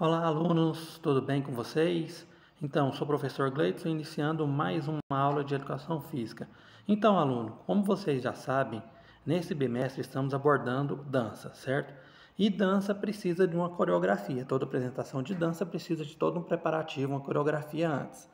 Olá, alunos, tudo bem com vocês? Então, sou o professor Gleidson, iniciando mais uma aula de Educação Física. Então, aluno, como vocês já sabem, nesse bimestre estamos abordando dança, certo? E dança precisa de uma coreografia. Toda apresentação de dança precisa de todo um preparativo, uma coreografia antes.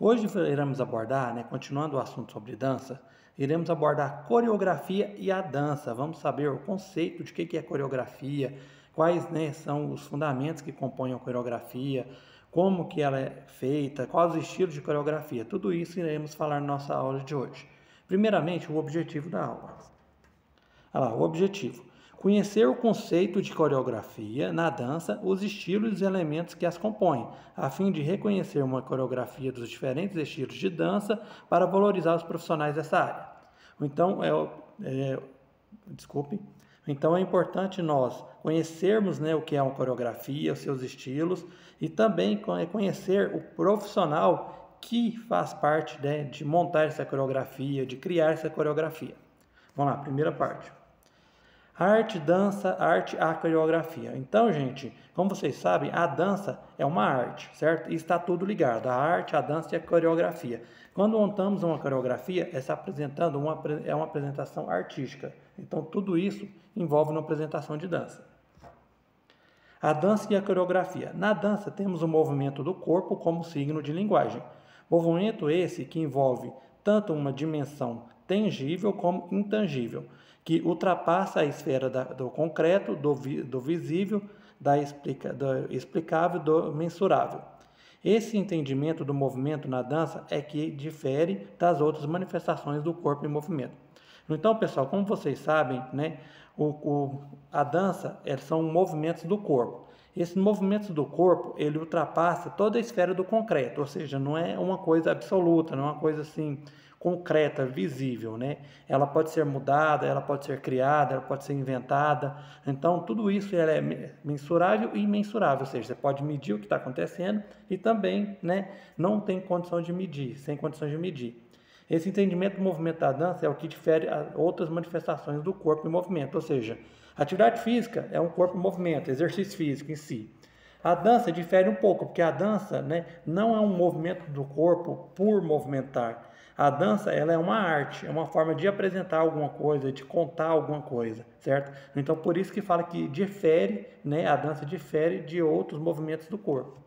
Hoje iremos abordar, continuando o assunto sobre dança, iremos abordar a coreografia e a dança. Vamos saber o conceito de que é coreografia, quais, são os fundamentos que compõem a coreografia, como que ela é feita, quais os estilos de coreografia. Tudo isso iremos falar na nossa aula de hoje. Primeiramente, o objetivo da aula. O objetivo. Conhecer o conceito de coreografia na dança, os estilos e os elementos que as compõem, a fim de reconhecer uma coreografia dos diferentes estilos de dança para valorizar os profissionais dessa área. Então é importante nós conhecermos o que é uma coreografia, os seus estilos e também conhecer o profissional que faz parte de montar essa coreografia, de criar essa coreografia. Vamos lá, primeira parte. Arte, dança, arte, a coreografia. Então, gente, como vocês sabem, a dança é uma arte, certo? E está tudo ligado, a arte, a dança e a coreografia. Quando montamos uma coreografia, é uma apresentação artística. Então, tudo isso envolve uma apresentação de dança. A dança e a coreografia. Na dança, temos o movimento do corpo como signo de linguagem. Movimento esse que envolve tanto uma dimensão tangível como intangível, que ultrapassa a esfera do concreto, do visível, do explicável, do mensurável. Esse entendimento do movimento na dança é que difere das outras manifestações do corpo em movimento. Então, pessoal, como vocês sabem, a dança são movimentos do corpo. Esses movimentos do corpo, ele ultrapassa toda a esfera do concreto, ou seja, não é uma coisa absoluta, não é uma coisa assim concreta, visível, Ela pode ser mudada, ela pode ser criada, ela pode ser inventada. Então, tudo isso é mensurável e imensurável, ou seja, você pode medir o que está acontecendo e também, não tem condição de medir, sem condições de medir. Esse entendimento do movimento da dança é o que difere outras manifestações do corpo em movimento, ou seja, atividade física é um corpo em movimento, exercício físico em si. A dança difere um pouco, porque a dança não é um movimento do corpo por movimentar. A dança ela é uma arte, é uma forma de apresentar alguma coisa, de contar alguma coisa, certo? Então, por isso que fala que difere, a dança difere de outros movimentos do corpo.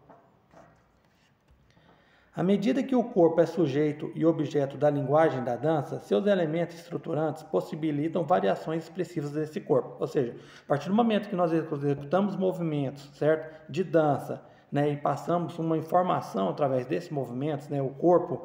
À medida que o corpo é sujeito e objeto da linguagem da dança, seus elementos estruturantes possibilitam variações expressivas desse corpo. Ou seja, a partir do momento que nós executamos movimentos, certo, de dança, e passamos uma informação através desses movimentos, o corpo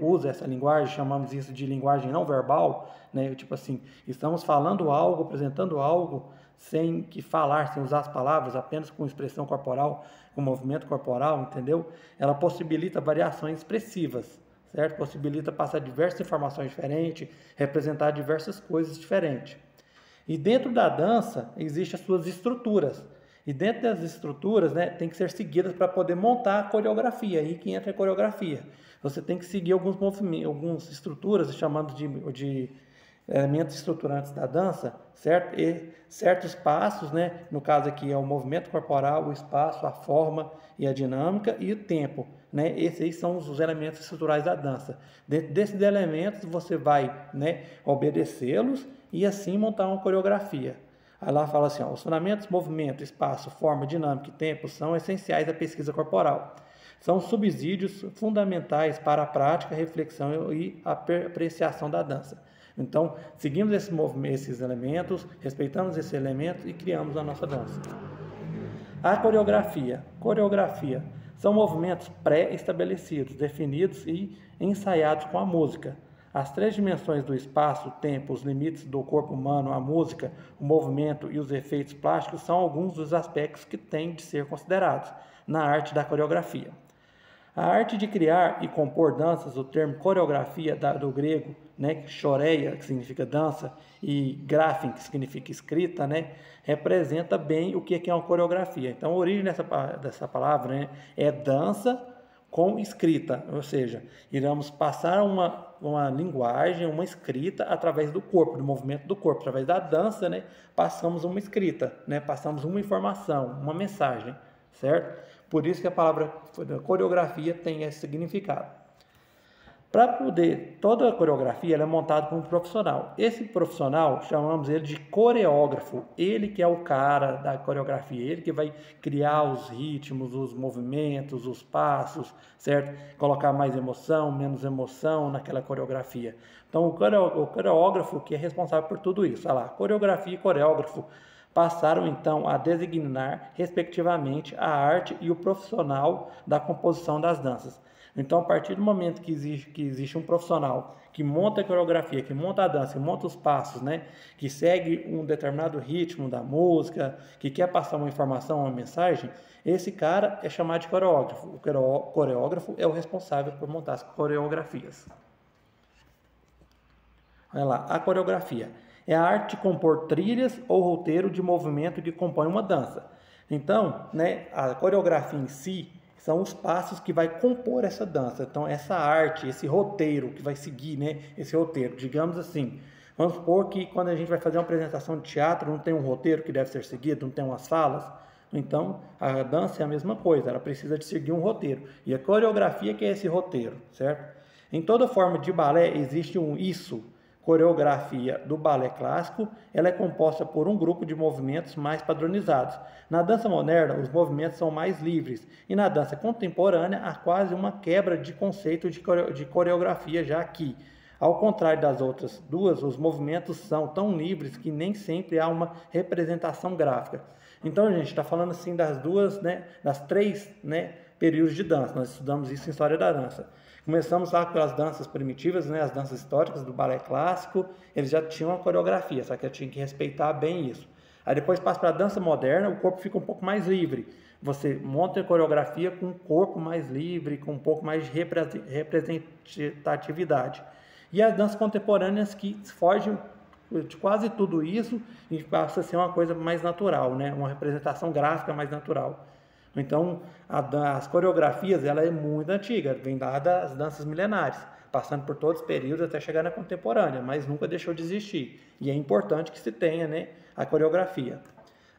usa essa linguagem, chamamos isso de linguagem não verbal, tipo assim, estamos falando algo, apresentando algo, sem que falar, sem usar as palavras, apenas com expressão corporal, com movimento corporal, entendeu? Ela possibilita variações expressivas, certo? Possibilita passar diversas informações diferentes, representar diversas coisas diferentes. E dentro da dança, existem as suas estruturas. E dentro das estruturas, tem que ser seguidas para poder montar a coreografia. Aí que entra a coreografia. Você tem que seguir alguns movimentos, algumas estruturas, chamando de elementos estruturantes da dança, certo? E certos passos, no caso aqui é o movimento corporal, o espaço, a forma e a dinâmica e o tempo, Esses aí são os elementos estruturais da dança. Dentro desses elementos você vai, obedecê-los e assim montar uma coreografia. Aí lá fala assim, os fundamentos, movimento, espaço, forma, dinâmica e tempo são essenciais à pesquisa corporal. São subsídios fundamentais para a prática, reflexão e a apreciação da dança. Então, seguimos esses elementos, respeitamos esses elementos e criamos a nossa dança. A coreografia. Coreografia são movimentos pré-estabelecidos, definidos e ensaiados com a música. As três dimensões do espaço, o tempo, os limites do corpo humano, a música, o movimento e os efeitos plásticos são alguns dos aspectos que têm de ser considerados na arte da coreografia. A arte de criar e compor danças, o termo coreografia do grego, choreia, que significa dança, e graphem, que significa escrita, representa bem o que é uma coreografia. Então, a origem dessa palavra é dança com escrita, ou seja, iremos passar uma linguagem, uma escrita através do corpo, do movimento do corpo, através da dança, passamos uma escrita, passamos uma informação, uma mensagem, certo? Por isso que a palavra coreografia tem esse significado. Para poder, toda a coreografia ela é montada por um profissional. Esse profissional, chamamos ele de coreógrafo. Ele que é o cara da coreografia, ele que vai criar os ritmos, os movimentos, os passos, certo? Colocar mais emoção, menos emoção naquela coreografia. Então, o coreógrafo que é responsável por tudo isso. Olha lá, coreografia e coreógrafo passaram então a designar, respectivamente, a arte e o profissional da composição das danças. Então, a partir do momento que existe um profissional que monta a coreografia, que monta a dança, que monta os passos, né, que segue um determinado ritmo da música, que quer passar uma informação, uma mensagem, esse cara é chamado de coreógrafo. O coreógrafo é o responsável por montar as coreografias. Olha lá, a coreografia é a arte de compor trilhas ou roteiro de movimento que compõe uma dança. Então, né, a coreografia em si são os passos que vai compor essa dança. Então, essa arte, esse roteiro que vai seguir, né, esse roteiro, digamos assim, vamos supor que quando a gente vai fazer uma apresentação de teatro, não tem um roteiro que deve ser seguido, não tem umas falas. Então, a dança é a mesma coisa, ela precisa de seguir um roteiro. E a coreografia que é esse roteiro, certo? Em toda forma de balé existe um isso. Coreografia do balé clássico, ela é composta por um grupo de movimentos mais padronizados. Na dança moderna, os movimentos são mais livres, e na dança contemporânea há quase uma quebra de conceito de coreografia, já que, ao contrário das outras duas, os movimentos são tão livres que nem sempre há uma representação gráfica. Então, a gente está falando assim das duas, né, das três, né, períodos de dança. Nós estudamos isso em História da Dança. Começamos lá pelas danças primitivas, né, as danças históricas do balé clássico, eles já tinham uma coreografia, só que eu tinha que respeitar bem isso. Aí depois passa para a dança moderna, o corpo fica um pouco mais livre. Você monta a coreografia com um corpo mais livre, com um pouco mais de representatividade. E as danças contemporâneas que fogem de quase tudo isso e passa a ser uma coisa mais natural, né, uma representação gráfica mais natural. Então, as coreografias, ela é muito antiga, vem lá das danças milenares, passando por todos os períodos até chegar na contemporânea, mas nunca deixou de existir. E é importante que se tenha, né, a coreografia.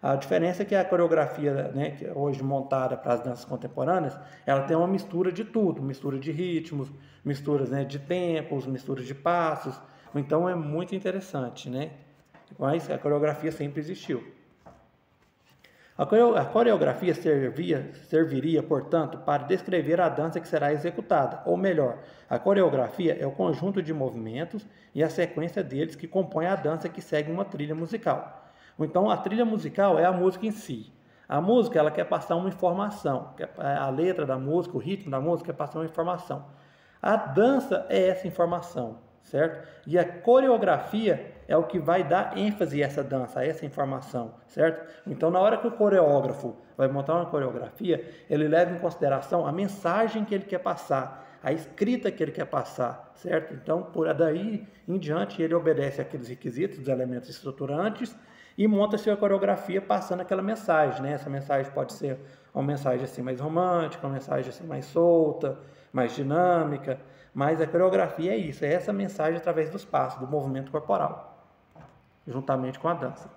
A diferença é que a coreografia, né, que é hoje montada para as danças contemporâneas, ela tem uma mistura de tudo, mistura de ritmos, misturas, né, de tempos, misturas de passos. Então, é muito interessante, né? Mas a coreografia sempre existiu. A coreografia serviria, portanto, para descrever a dança que será executada, ou melhor, a coreografia é o conjunto de movimentos e a sequência deles que compõe a dança que segue uma trilha musical. Então, a trilha musical é a música em si. A música, ela quer passar uma informação, a letra da música, o ritmo da música quer passar uma informação. A dança é essa informação, certo? E a coreografia é o que vai dar ênfase a essa dança, a essa informação, certo? Então, na hora que o coreógrafo vai montar uma coreografia, ele leva em consideração a mensagem que ele quer passar, a escrita que ele quer passar, certo? Então, por daí em diante, ele obedece àqueles requisitos, dos elementos estruturantes, e monta a sua coreografia passando aquela mensagem, né? Essa mensagem pode ser uma mensagem assim mais romântica, uma mensagem assim mais solta, mais dinâmica, mas a coreografia é isso, é essa mensagem através dos passos, do movimento corporal, juntamente com a dança.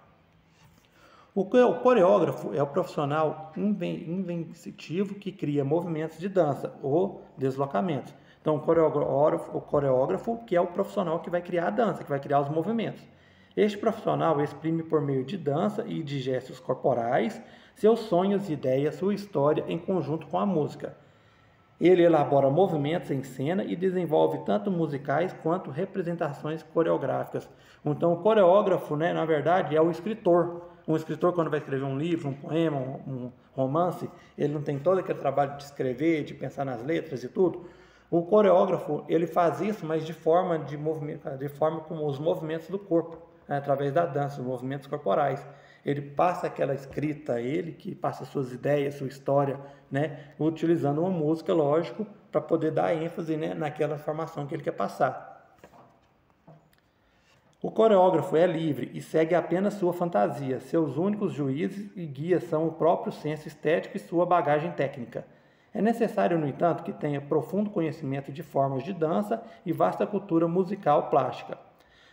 O coreógrafo é o profissional inventivo que cria movimentos de dança ou deslocamentos. Então, o coreógrafo que é o profissional que vai criar a dança, que vai criar os movimentos. Este profissional exprime por meio de dança e de gestos corporais seus sonhos, ideias, sua história em conjunto com a música. Ele elabora movimentos em cena e desenvolve tanto musicais quanto representações coreográficas. Então, o coreógrafo, né, na verdade, é o escritor. Um escritor, quando vai escrever um livro, um poema, um romance, ele não tem todo aquele trabalho de escrever, de pensar nas letras e tudo. O coreógrafo, ele faz isso, mas de forma como os movimentos do corpo, né, através da dança, os movimentos corporais. Ele passa aquela escrita, ele que passa suas ideias, sua história, né, utilizando uma música, lógico, para poder dar ênfase, né, naquela informação que ele quer passar. O coreógrafo é livre e segue apenas sua fantasia. Seus únicos juízes e guias são o próprio senso estético e sua bagagem técnica. É necessário, no entanto, que tenha profundo conhecimento de formas de dança e vasta cultura musical plástica.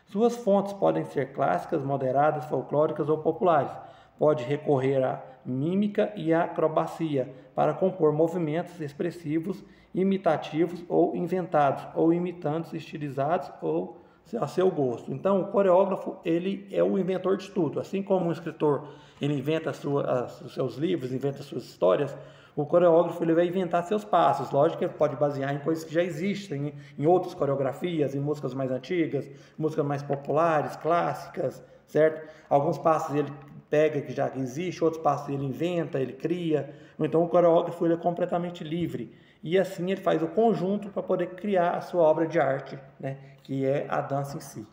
Suas fontes podem ser clássicas, moderadas, folclóricas ou populares. Pode recorrer a mímica e acrobacia, para compor movimentos expressivos, imitativos ou inventados, ou imitantes estilizados ou a seu gosto. Então, o coreógrafo, ele é o inventor de tudo. Assim como um escritor, ele inventa os seus livros, inventa suas histórias, o coreógrafo, ele vai inventar seus passos. Lógico que ele pode basear em coisas que já existem, em outras coreografias, em músicas mais antigas, músicas mais populares, clássicas, certo? Alguns passos ele pega que já existe, outros passos ele inventa, ele cria. Então, o coreógrafo, ele é completamente livre. E assim ele faz o conjunto para poder criar a sua obra de arte, né? Que é a dança em si.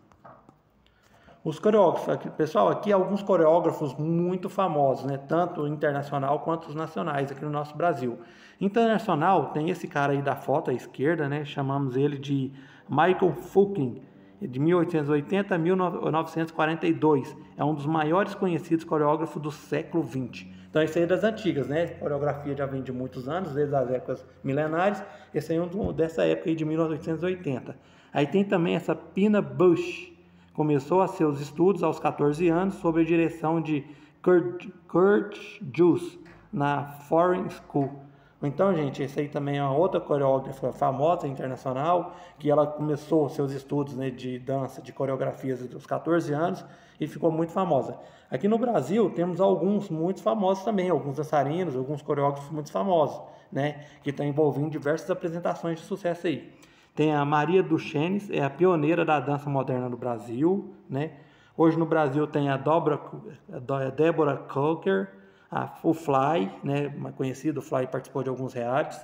Os coreógrafos, aqui, pessoal, aqui alguns coreógrafos muito famosos, né? Tanto internacional quanto os nacionais aqui no nosso Brasil. Internacional tem esse cara aí da foto à esquerda, né? Chamamos ele de Michael Fulkin, de 1880 a 1942. É um dos maiores conhecidos coreógrafos do século XX. Então, esse aí é das antigas, né? A coreografia já vem de muitos anos, desde as épocas milenares. Esse aí é dessa época aí de 1880. Aí tem também essa Pina Bush. Começou a seus estudos aos 14 anos sob a direção de Kurt Jooss na Foreign School. Então, gente, esse aí também é uma outra coreógrafa famosa internacional, que ela começou seus estudos, né, de dança, de coreografias aos 14 anos e ficou muito famosa. Aqui no Brasil temos alguns muito famosos também, alguns dançarinos, alguns coreógrafos muito famosos, né, que estão envolvidos em diversas apresentações de sucesso aí. Tem a Maria Duchenes, é a pioneira da dança moderna no Brasil, né? Hoje no Brasil tem a Deborah Coker, o Fly, né? Conhecido, o Fly participou de alguns realities.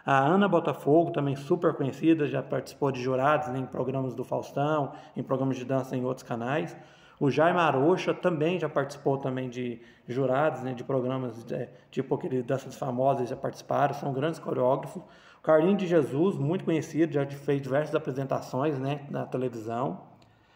A Ana Botafogo, também super conhecida, já participou de jurados, né, em programas do Faustão, em programas de dança em outros canais. O Jaime Arocha também já participou também de jurados, né, de programas tipo aquele Danças Famosas, já participaram, são grandes coreógrafos. O Carlinhos de Jesus, muito conhecido, já fez diversas apresentações, né, na televisão,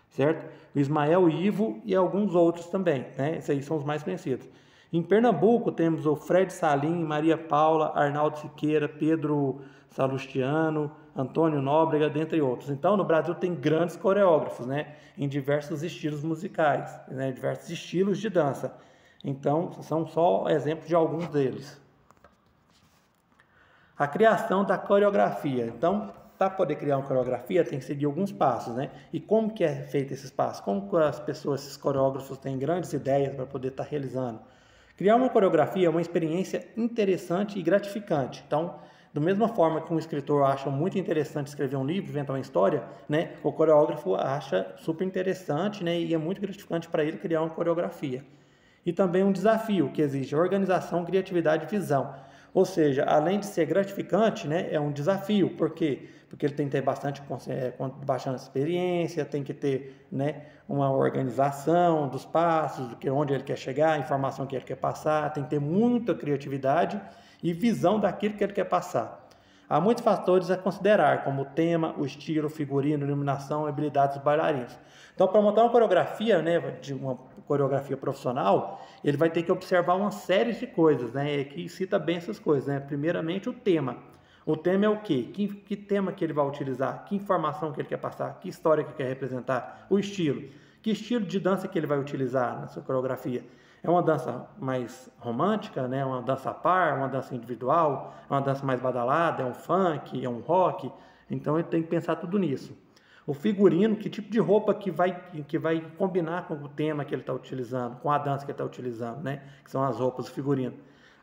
certo? O Ismael Ivo e alguns outros também, né? Esses aí são os mais conhecidos. Em Pernambuco temos o Fred Salim, Maria Paula, Arnaldo Siqueira, Pedro Salustiano, Antônio Nóbrega, dentre outros. Então, no Brasil tem grandes coreógrafos, né, em diversos estilos musicais, né, diversos estilos de dança. Então, são só exemplos de alguns deles. A criação da coreografia. Então, para poder criar uma coreografia, tem que seguir alguns passos, né? E como que é feito esses passos? Como que as pessoas, esses coreógrafos, têm grandes ideias para poder estar realizando? Criar uma coreografia é uma experiência interessante e gratificante. Então, da mesma forma que um escritor acha muito interessante escrever um livro, inventar uma história, né, o coreógrafo acha super interessante, né, e é muito gratificante para ele criar uma coreografia. E também um desafio que exige organização, criatividade e visão. Ou seja, além de ser gratificante, né, é um desafio. Por quê? Porque ele tem que ter bastante experiência, tem que ter, né, uma organização dos passos, onde ele quer chegar, a informação que ele quer passar, tem que ter muita criatividade e visão daquilo que ele quer passar. Há muitos fatores a considerar, como o tema, o estilo, o figurino, iluminação e habilidades dos bailarinos. Então, para montar uma coreografia, né, de uma coreografia profissional, ele vai ter que observar uma série de coisas, né, que cita bem essas coisas, né? Primeiramente, o tema. O tema é o quê? Que tema que ele vai utilizar? Que informação que ele quer passar? Que história que quer representar? O estilo. Que estilo de dança que ele vai utilizar na sua coreografia? É uma dança mais romântica, né? Uma dança par, uma dança individual, uma dança mais badalada, é um funk, é um rock. Então ele tem que pensar tudo nisso. O figurino, que tipo de roupa que vai combinar com o tema que ele está utilizando, com a dança que ele está utilizando, né? Que são as roupas do figurino.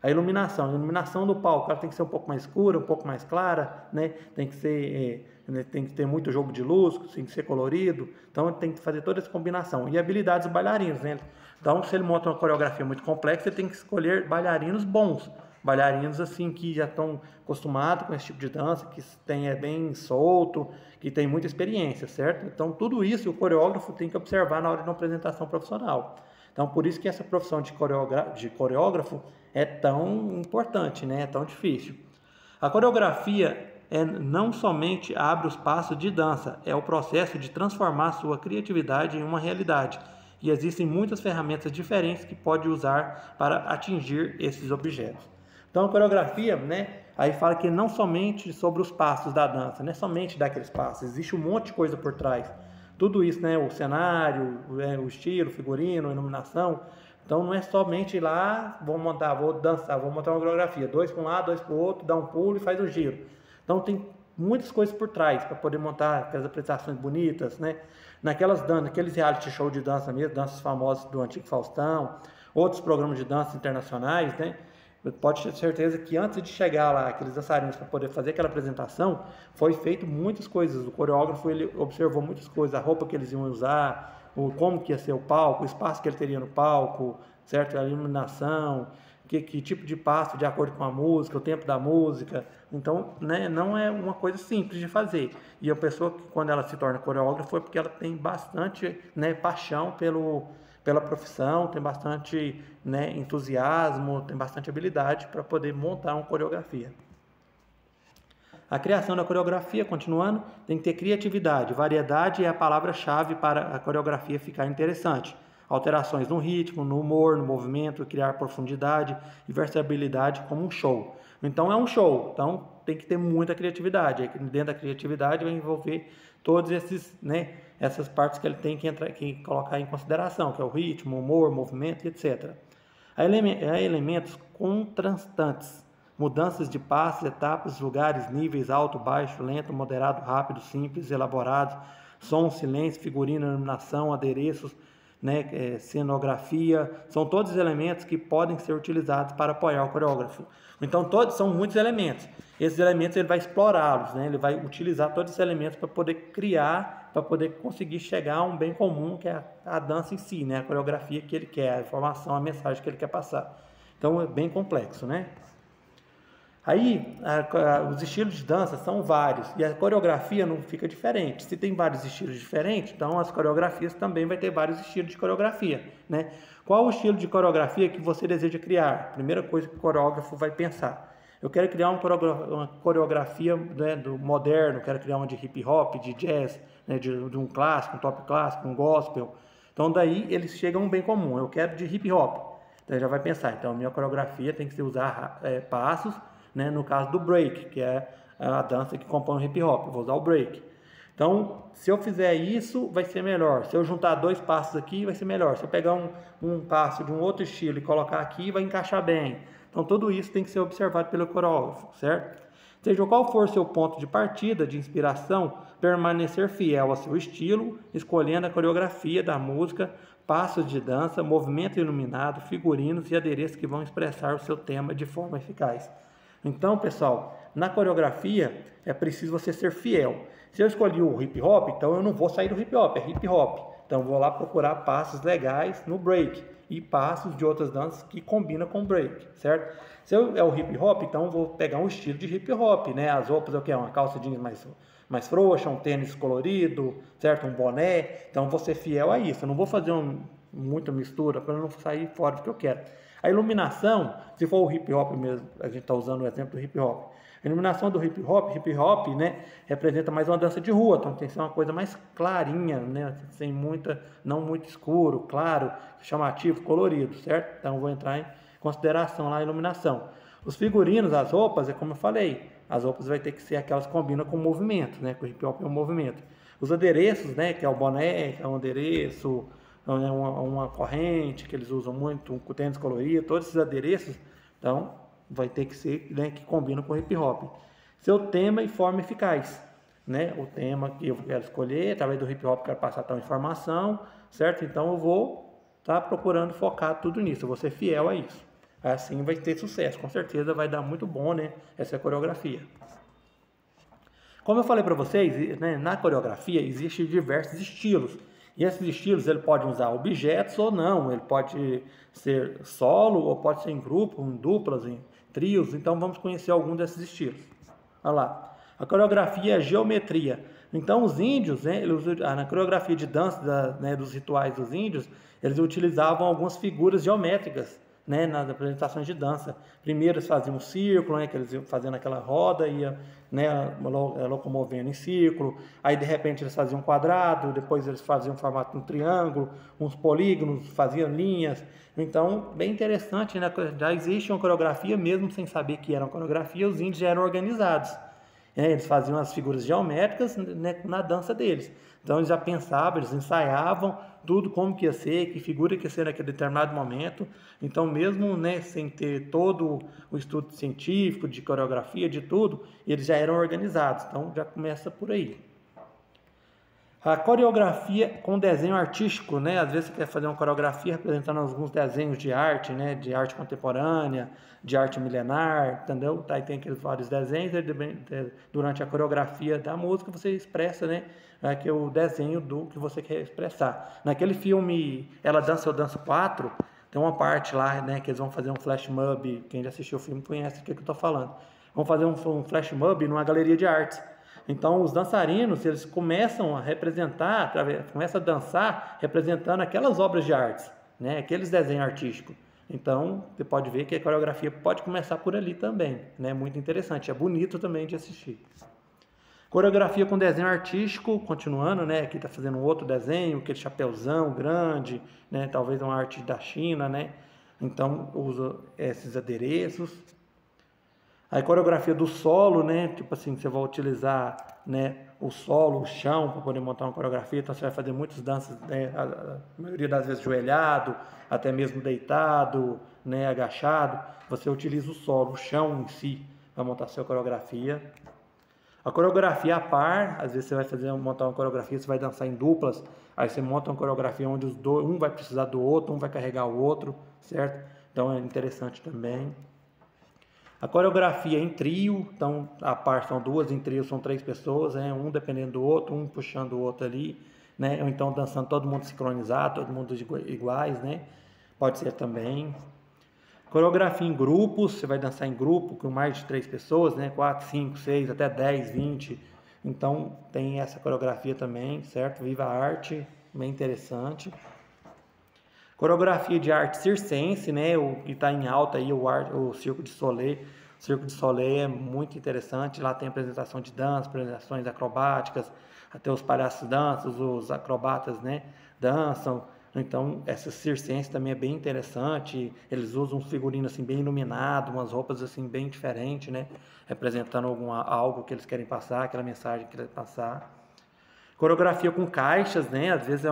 A iluminação do palco, ela tem que ser um pouco mais escura, um pouco mais clara, né? Tem que ter muito jogo de luz, tem que ser colorido. Então ele tem que fazer toda essa combinação. E habilidades dos bailarinos, né? Então, se ele monta uma coreografia muito complexa, ele tem que escolher bailarinos bons. Bailarinos assim que já estão acostumados com esse tipo de dança, que é bem solto, que tem muita experiência, certo? Então, tudo isso o coreógrafo tem que observar na hora de uma apresentação profissional. Então, por isso que essa profissão de coreógrafo é tão importante, né? É tão difícil. A coreografia não somente abre os passos de dança, é o processo de transformar sua criatividade em uma realidade. E existem muitas ferramentas diferentes que pode usar para atingir esses objetos. Então, a coreografia, né, aí fala que não somente sobre os passos da dança, não é somente daqueles passos, existe um monte de coisa por trás. Tudo isso, né, o cenário, o estilo, o figurino, a iluminação, Então não é somente ir lá, vou dançar, vou montar uma coreografia, 2 para um lado, 2 para o outro, dá um pulo e faz o giro. Então tem muitas coisas por trás para poder montar aquelas apresentações bonitas, né? Naqueles reality show de dança mesmo, danças famosas do antigo Faustão, outros programas de dança internacionais, né? Pode ter certeza que antes de chegar lá, aqueles dançarinos para poder fazer aquela apresentação, foi feito muitas coisas. O coreógrafo ele observou muitas coisas, a roupa que eles iam usar, como que ia ser o palco, o espaço que ele teria no palco, certo? A iluminação, que tipo de passo de acordo com a música, o tempo da música. Então, né, não é uma coisa simples de fazer. E a pessoa que quando ela se torna coreógrafa é porque ela tem bastante, né, paixão pela profissão, tem bastante, né, entusiasmo, tem bastante habilidade para poder montar uma coreografia. A criação da coreografia, continuando, tem que ter criatividade. Variedade é a palavra-chave para a coreografia ficar interessante. Alterações no ritmo, no humor, no movimento, criar profundidade e versatilidade como um show. Então é um show, então tem que ter muita criatividade. Aí, dentro da criatividade vai envolver todos essas partes que ele tem que colocar em consideração, que é o ritmo, o humor, o movimento, etc. Há elementos contrastantes, mudanças de passos, etapas, lugares, níveis, alto, baixo, lento, moderado, rápido, simples, elaborados, som, silêncio, figurino, iluminação, adereços, né, cenografia, são todos elementos que podem ser utilizados para apoiar o coreógrafo. Então todos são muitos elementos. Esses elementos ele vai explorá-los, né? Ele vai utilizar todos esses elementos para poder criar, para poder conseguir chegar a um bem comum que é a dança em si, né? A coreografia que ele quer, a informação, a mensagem que ele quer passar. Então é bem complexo, né? Aí, os estilos de dança são vários e a coreografia não fica diferente. Se tem vários estilos diferentes, então as coreografias também vai ter vários estilos de coreografia, né? Qual o estilo de coreografia que você deseja criar? Primeira coisa que o coreógrafo vai pensar. Eu quero criar uma coreografia, né, do moderno, quero criar uma de hip hop, de jazz, né, de um clássico, um top clássico, um gospel. Então daí eles chegam a um bem comum. Eu quero de hip hop. Então ele já vai pensar, então a minha coreografia tem que usar passos, né, no caso do break, que é a dança que compõe o hip hop, eu vou usar o break. Então, se eu fizer isso, vai ser melhor. Se eu juntar 2 passos aqui, vai ser melhor. Se eu pegar um passo de um outro estilo e colocar aqui, vai encaixar bem. Então, tudo isso tem que ser observado pelo coreógrafo, certo? Seja qual for seu ponto de partida, de inspiração, permanecer fiel ao seu estilo, escolhendo a coreografia da música, passos de dança, movimento iluminado, figurinos e adereços que vão expressar o seu tema de forma eficaz. Então, pessoal, na coreografia é preciso você ser fiel. Se eu escolhi o hip hop, então eu não vou sair do hip hop, é hip hop. Então eu vou lá procurar passos legais no break e passos de outras danças que combinam com o break, certo? Se é o hip hop, então eu vou pegar um estilo de hip hop, né? As roupas é o que? Uma calça jeans mais frouxa, um tênis colorido, certo? Um boné. Então eu vou ser fiel a isso. Eu não vou fazer muita mistura para não sair fora do que eu quero. A iluminação, se for o hip hop mesmo, a gente está usando o exemplo do hip hop. A iluminação do hip hop, né, representa mais uma dança de rua, então tem que ser uma coisa mais clarinha, né, sem não muito escuro, claro, chamativo, colorido, certo? Então vou entrar em consideração lá a iluminação. Os figurinos, as roupas, é como eu falei, as roupas vai ter que ser aquelas que combinam com o movimento, né, que o hip hop é um movimento. Os adereços, né, que é o boné, que é um adereço, uma corrente que eles usam muito, um tênis colorido, todos esses adereços, então vai ter que ser, né, que combina com o hip hop. Seu tema e forma eficaz, né? O tema que eu quero escolher, através do hip hop quero passar tal informação, certo? Então eu vou estar procurando focar tudo nisso, eu vou ser fiel a isso. Assim vai ter sucesso, com certeza vai dar muito bom, né, essa coreografia. Como eu falei para vocês, né, na coreografia existem diversos estilos. E esses estilos ele pode usar objetos ou não, ele pode ser solo ou pode ser em grupo, em duplas, em trios. Então vamos conhecer algum desses estilos. Olha lá, a coreografia é geometria. Então os índios, né, na coreografia de dança, né, dos rituais dos índios, eles utilizavam algumas figuras geométricas, né, nas apresentações de dança. Primeiro eles faziam um círculo, né, que eles iam fazendo aquela roda, ia, né, locomovendo em círculo. Aí de repente eles faziam um quadrado, depois eles faziam um formato de um triângulo, uns polígonos, faziam linhas. Então, bem interessante, né? Já existe uma coreografia, mesmo sem saber que era uma coreografia, os índios já eram organizados. Eles faziam as figuras geométricas, né, na dança deles. Então eles já pensavam, eles ensaiavam tudo como que ia ser, que figura que ia ser naquele determinado momento. Então mesmo, né, sem ter todo o estudo científico, de coreografia, de tudo, eles já eram organizados. Então já começa por aí. A coreografia com desenho artístico, né? Às vezes você quer fazer uma coreografia representando alguns desenhos de arte, né? De arte contemporânea, de arte milenar, entendeu? Aí tem aqueles vários desenhos, e durante a coreografia da música você expressa, né? Que é o desenho do que você quer expressar. Naquele filme Ela Dança, Eu Danço 4, tem uma parte lá, né? Que eles vão fazer um flash mob, quem já assistiu o filme conhece o que eu estou falando. Vão fazer um flash mob numa galeria de artes. Então, os dançarinos, eles começam a representar, começam a dançar representando aquelas obras de arte, né? Aqueles desenhos artísticos. Então, você pode ver que a coreografia pode começar por ali também, né? Muito interessante, é bonito também de assistir. Coreografia com desenho artístico, continuando, né? Aqui está fazendo um outro desenho, aquele chapéuzão grande, né? Talvez uma arte da China, né? Então, usa esses adereços. A coreografia do solo, né? Tipo assim, você vai utilizar, né, o solo, o chão para poder montar uma coreografia. Então você vai fazer muitas danças, né, a maioria das vezes joelhado, até mesmo deitado, né, agachado. Você utiliza o solo, o chão em si, para montar a sua coreografia. A coreografia a par, às vezes você vai montar uma coreografia, você vai dançar em duplas, aí você monta uma coreografia onde os dois, um vai precisar do outro, um vai carregar o outro, certo? Então é interessante também. A coreografia em trio, então a parte são duas, em trio são 3 pessoas, né? Um dependendo do outro, um puxando o outro ali, né? Ou então dançando todo mundo sincronizado, todo mundo iguais, né? Pode ser também. Coreografia em grupos, você vai dançar em grupo com mais de 3 pessoas, né? 4, 5, 6, até 10, 20. Então tem essa coreografia também, certo? Viva a arte, bem interessante. Coreografia de arte circense, né? O que está em alta aí, o Circo de Soleil. O Circo de Soleil é muito interessante. Lá tem apresentação de dança, apresentações acrobáticas, até os palhaços dançam, os acrobatas, né? Dançam. Então, essa circense também é bem interessante. Eles usam um figurino assim bem iluminado, umas roupas assim bem diferentes, né? Representando algo que eles querem passar, aquela mensagem que eles querem passar. Coreografia com caixas, né? Às vezes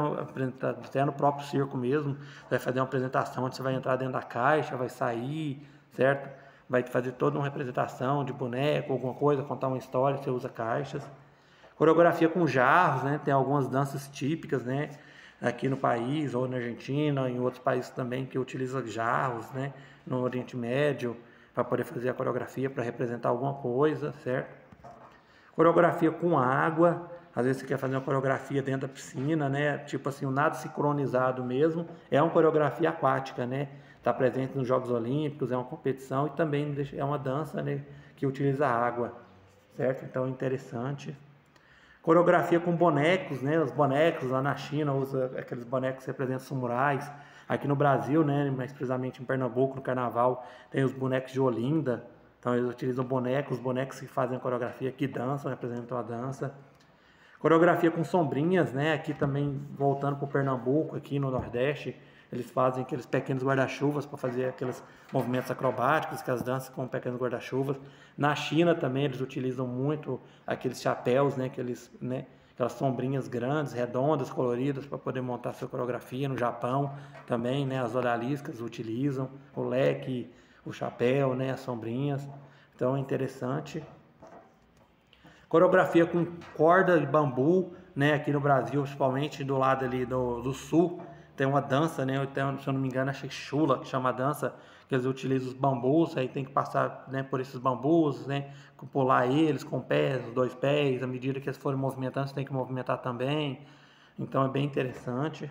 até no próprio circo mesmo. Você vai fazer uma apresentação onde você vai entrar dentro da caixa, vai sair, certo? Vai fazer toda uma representação de boneco, alguma coisa, contar uma história, você usa caixas. Coreografia com jarros, né? Tem algumas danças típicas, né? Aqui no país, ou na Argentina, em outros países também, que utilizam jarros, né? No Oriente Médio, para poder fazer a coreografia, para representar alguma coisa, certo? Coreografia com água. Às vezes você quer fazer uma coreografia dentro da piscina, né? Tipo assim, o nado sincronizado mesmo. É uma coreografia aquática, né? Está presente nos Jogos Olímpicos, é uma competição e também é uma dança, né, que utiliza água, certo? Então é interessante. Coreografia com bonecos, né? Os bonecos lá na China usa aqueles bonecos que representam samurais. Aqui no Brasil, né, mais precisamente em Pernambuco, no Carnaval, tem os bonecos de Olinda. Então eles utilizam bonecos, os bonecos que fazem a coreografia, que dançam, representam a dança. Coreografia com sombrinhas, né? Aqui também, voltando para o Pernambuco, aqui no Nordeste, eles fazem aqueles pequenos guarda-chuvas para fazer aqueles movimentos acrobáticos, que as danças com pequenos guarda-chuvas. Na China também eles utilizam muito aqueles chapéus, né? Aquelas sombrinhas grandes, redondas, coloridas, para poder montar sua coreografia. No Japão também, né? As odaliscas utilizam, o leque, o chapéu, né? As sombrinhas. Então é interessante. Coreografia com corda de bambu, né? Aqui no Brasil, principalmente do lado ali do sul, tem uma dança, né? Se eu não me engano, achei chula, que chama a dança, que eles utilizam os bambus, aí tem que passar, né, por esses bambus, né? Pular eles com pés, os 2 pés, à medida que eles forem movimentando, você tem que movimentar também. Então é bem interessante.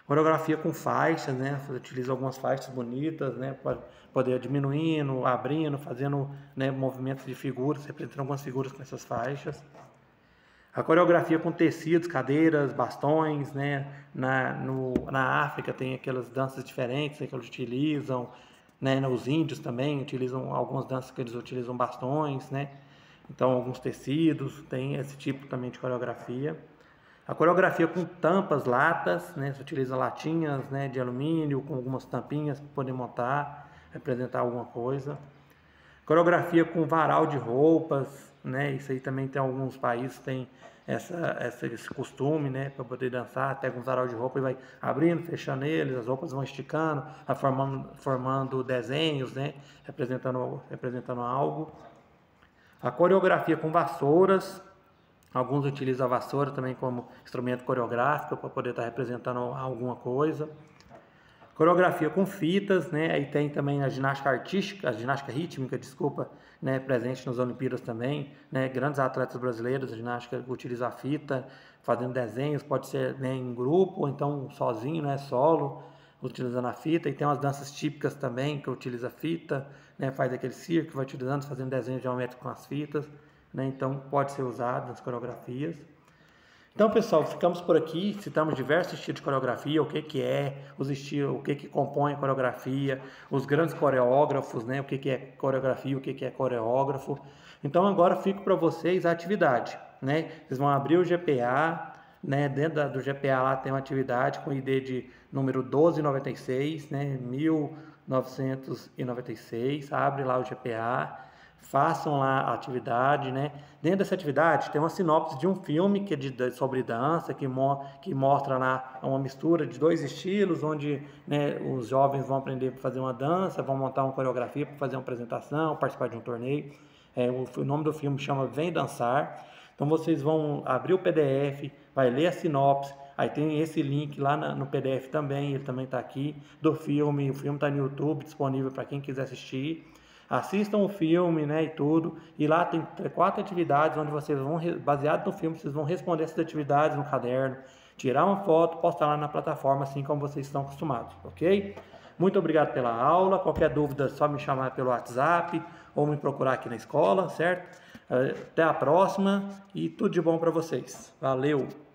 Coreografia com faixas, né? Você utiliza algumas faixas bonitas, né? Para poder diminuindo, abrindo, fazendo, né, movimentos de figuras, representando algumas figuras com essas faixas. A coreografia com tecidos, cadeiras, bastões, né? Na África tem aquelas danças diferentes, né, que eles utilizam, né? Os índios também utilizam algumas danças que eles utilizam bastões, né? Então alguns tecidos, tem esse tipo também de coreografia. A coreografia com tampas, latas, né? Você utiliza latinhas, né, de alumínio com algumas tampinhas para poder montar, representar alguma coisa. Coreografia com varal de roupas, né? Isso aí também tem alguns países tem esse costume, né? Para poder dançar, pega um varal de roupa e vai abrindo, fechando eles, as roupas vão esticando, vai formando desenhos, né? Representando algo. A coreografia com vassouras. Alguns utilizam a vassoura também como instrumento coreográfico para poder estar representando alguma coisa. Coreografia com fitas, né? Aí tem também a ginástica artística, a ginástica rítmica, desculpa, né? Presente nas Olimpíadas também, né? Grandes atletas brasileiros, a ginástica utiliza a fita, fazendo desenhos, pode ser, né, em grupo ou então sozinho, né? Solo, utilizando a fita. E tem umas danças típicas também que utiliza a fita, né? Faz aquele circo, vai utilizando, fazendo desenhos geométricos com as fitas, né? Então pode ser usado nas coreografias. Então, pessoal, ficamos por aqui, citamos diversos estilos de coreografia, o que é os estilos, o que compõe a coreografia, os grandes coreógrafos, né, o que é coreografia, o que é coreógrafo. Então, agora fico para vocês a atividade, né? Vocês vão abrir o GPA, né? Dentro do GPA lá tem uma atividade com ID de número 1296, né? 1996, abre lá o GPA. Façam lá a atividade, né? Dentro dessa atividade tem uma sinopse de um filme que é sobre dança, que mostra lá uma mistura de dois estilos, onde, né, os jovens vão aprender a fazer uma dança, vão montar uma coreografia para fazer uma apresentação, participar de um torneio. O nome do filme chama Vem Dançar. Então vocês vão abrir o PDF, vai ler a sinopse, aí tem esse link lá no PDF também, ele também está aqui, do filme. O filme está no YouTube, disponível para quem quiser assistir. Assistam o filme, né, e tudo, e lá tem 4 atividades onde vocês vão, baseado no filme, vocês vão responder essas atividades no caderno, tirar uma foto, postar lá na plataforma, assim como vocês estão acostumados, ok? Muito obrigado pela aula. Qualquer dúvida é só me chamar pelo WhatsApp ou me procurar aqui na escola, certo? Até a próxima e tudo de bom para vocês. Valeu!